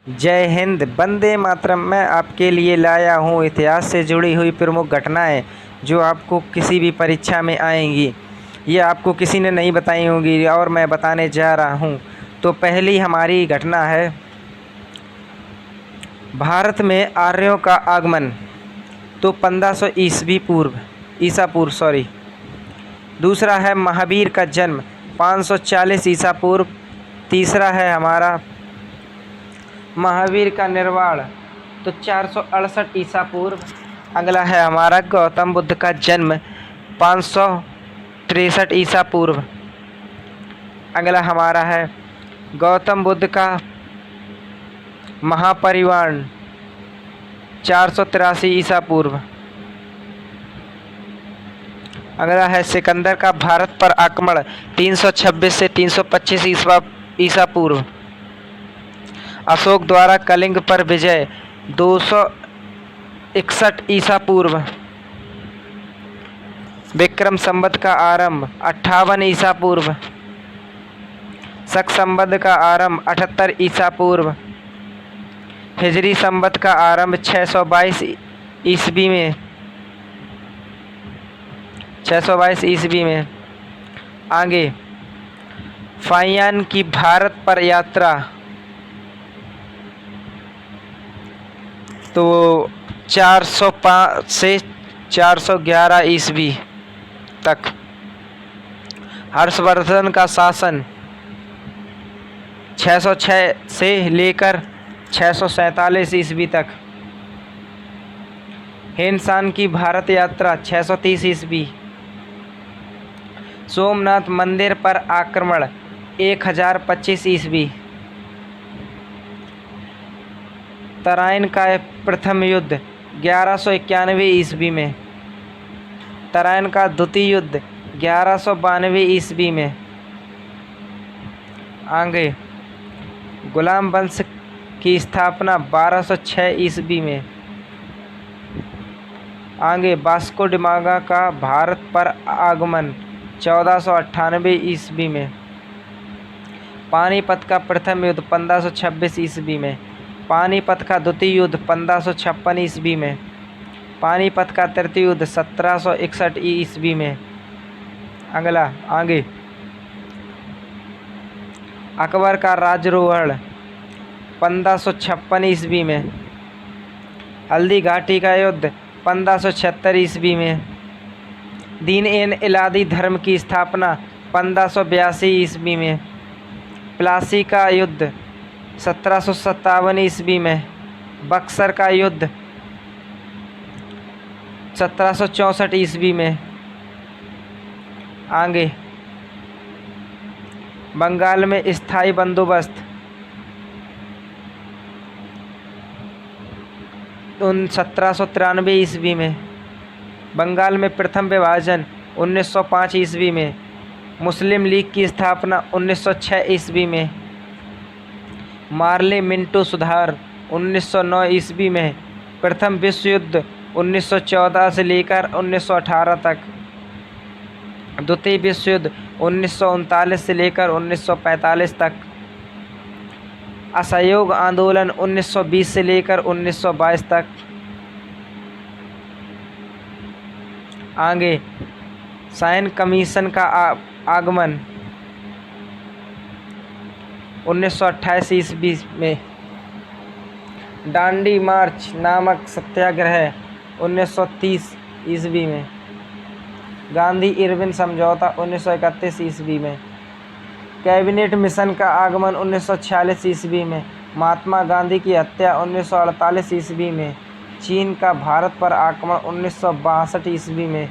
जय हिंद। वंदे मातरम। मैं आपके लिए लाया हूँ इतिहास से जुड़ी हुई प्रमुख घटनाएं जो आपको किसी भी परीक्षा में आएंगी। ये आपको किसी ने नहीं बताई होंगी और मैं बताने जा रहा हूँ। तो पहली हमारी घटना है भारत में आर्यों का आगमन, तो 1500 ईसा पूर्व। दूसरा है महावीर का जन्म 540 ईसा पूर्व। तीसरा है हमारा महावीर का निर्वाण, तो 468 ईसा पूर्व। अगला है हमारा गौतम बुद्ध का जन्म 563 ईसा पूर्व। अगला हमारा है गौतम बुद्ध का महापरिनिर्वाण 483 ईसा पूर्व। अगला है सिकंदर का भारत पर आक्रमण 326 से 325 ईसा पूर्व। अशोक द्वारा कलिंग पर विजय 261 ईसा पूर्व। विक्रम संवत का आरंभ 58 ईसा पूर्व। शक संवत का आरंभ 78 ईसा पूर्व। हिजरी संवत का आरंभ 622 ईस्वी में 622 ईस्वी में। आगे फाहियान की भारत पर यात्रा, तो 405 से 411 ईस्वी तक। हर्षवर्धन का शासन 606 से लेकर 647 ईस्वी तक। हेनसान की भारत यात्रा 630 ईस्वी। सोमनाथ मंदिर पर आक्रमण 1025 ईस्वी। तराइन का प्रथम युद्ध 1191 ईस्वी में। तराइन का द्वितीय युद्ध 1192 ईस्वी में। आगे गुलाम वंश की स्थापना 1206 ईस्वी में। आगे वास्को डी गामा का भारत पर आगमन 1498 ईस्वी में। पानीपत का प्रथम युद्ध 1526 ईस्वी में। पानीपत का द्वितीय युद्ध 1556 ईस्वी में। पानीपत का तृतीय युद्ध 1761 ईस्वी में। अगला आगे अकबर का राज्यारोहण 1556 ईस्वी में। हल्दी घाटी का युद्ध 1576 ईस्वी में। दीन ए इलाही धर्म की स्थापना 1582 ईस्वी में। प्लासी का युद्ध 1757 ईस्वी में। बक्सर का युद्ध 1764 ईस्वी में। आगे बंगाल में स्थायी बंदोबस्त 1793 ईस्वी में। बंगाल में प्रथम विभाजन 1905 ईस्वी में। मुस्लिम लीग की स्थापना 1906 ईस्वी में। मार्ले मिंटो सुधार 1909 ईस्वी में। प्रथम विश्व युद्ध 1914 से लेकर 1918 तक। द्वितीय विश्व युद्ध 1939 से लेकर 1945 तक। असहयोग आंदोलन 1920 से लेकर 1922 तक। आगे साइन कमीशन का आगमन 1928 ईस्वी में। डांडी मार्च नामक सत्याग्रह 1930 ईस्वी में। गांधी इरविन समझौता 1931 ईस्वी में। कैबिनेट मिशन का आगमन 1946 ईस्वी में। महात्मा गांधी की हत्या 1948 ईस्वी में। चीन का भारत पर आक्रमण 1962 ईस्वी में।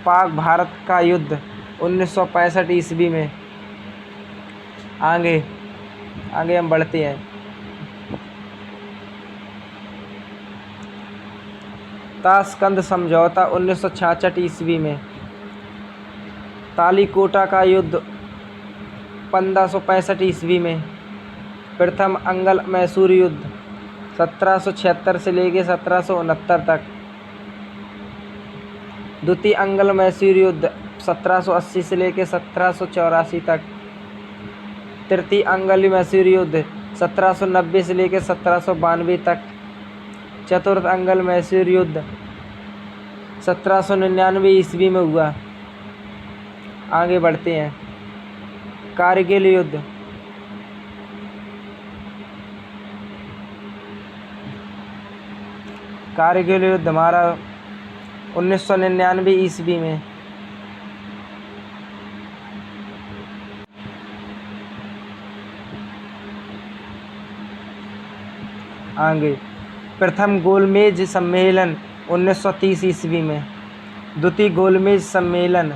पाक भारत का युद्ध 1965 ईस्वी में। आगे हम बढ़ते हैं। ताशकंद समझौता 1966 ईस्वी में। तालीकोटा का युद्ध 1565 ईस्वी में। प्रथम अंगल मैसूर युद्ध 1776 से लेकर 1769 तक। द्वितीय अंगल मैसूर युद्ध 1780 से लेकर 1784 तक। तृतीय अंगल मैसूर युद्ध 1790 से लेकर 1792 तक। चतुर्थ अंगल मैसूर युद्ध 1799 ईस्वी में हुआ। आगे बढ़ते हैं। कारगिल युद्ध हमारा 1999 ईस्वी में। आगे प्रथम गोलमेज सम्मेलन 1930 ईस्वी में। द्वितीय गोलमेज सम्मेलन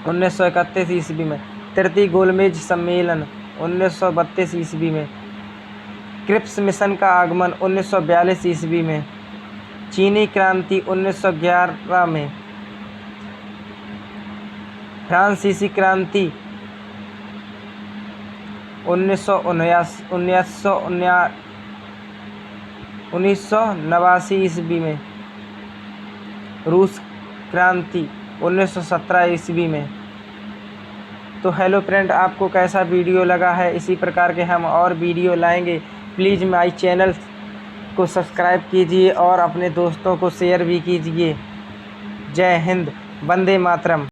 1931 ईस्वी में। तृतीय गोलमेज सम्मेलन 1932 ईस्वी में। क्रिप्स मिशन का आगमन 1942 ईस्वी में। चीनी क्रांति 1911 में। फ्रांसीसी क्रांति 1989 ईस्वी में। रूस क्रांति 1917 ईस्वी में। तो हेलो फ्रेंड, आपको कैसा वीडियो लगा है? इसी प्रकार के हम और वीडियो लाएंगे। प्लीज़ माय चैनल को सब्सक्राइब कीजिए और अपने दोस्तों को शेयर भी कीजिए। जय हिंद, वंदे मातरम।